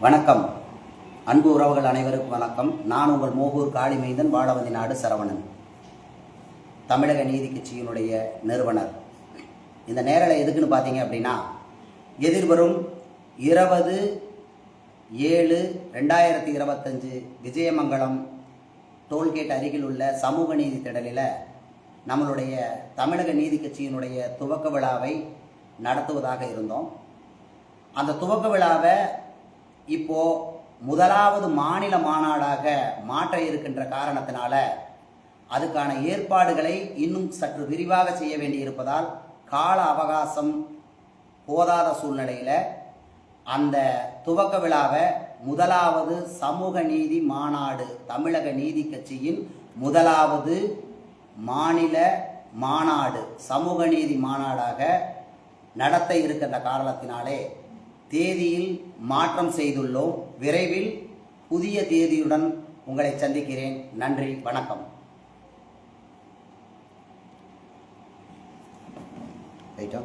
வணக்கம். அன்பு உறவுகள் அனைவருக்கும் வணக்கம். நான் உங்கள் மோகூர் காளிமைந்தன், வாழவந்தி நாடு சரவணன், தமிழக நீதி கட்சியினுடைய நிறுவனர். இந்த நேரலை எதுக்குன்னு பார்த்தீங்க அப்படின்னா, எதிர்வரும் 20/7/2025 விஜயமங்கலம் டோல்கேட் அருகில் உள்ள சமூக நீதி திடலில் நம்மளுடைய தமிழக நீதி கட்சியினுடைய துவக்க விழாவை நடத்துவதாக இருந்தோம். அந்த துவக்க விழாவை இப்போது முதலாவது மாநில மாநாடாக மாற்ற இருக்கின்ற காரணத்தினால அதுக்கான ஏற்பாடுகளை இன்னும் சற்று விரிவாக செய்ய வேண்டியிருப்பதால் கால அவகாசம் போதாத சூழ்நிலையில் அந்த துவக்க விழாவை முதலாவது சமூக நீதி மாநாடு, தமிழக நீதி கட்சியின் முதலாவது மாநில மாநாடு, சமூக நீதி மாநாடாக நடத்த இருக்கின்ற காரணத்தினாலே தேதியில் மாற்றம் செய்துள்ளோம். விரைவில் புதிய தேதியுடன் உங்களை சந்திக்கிறேன். நன்றி, வணக்கம். ரைட்டா?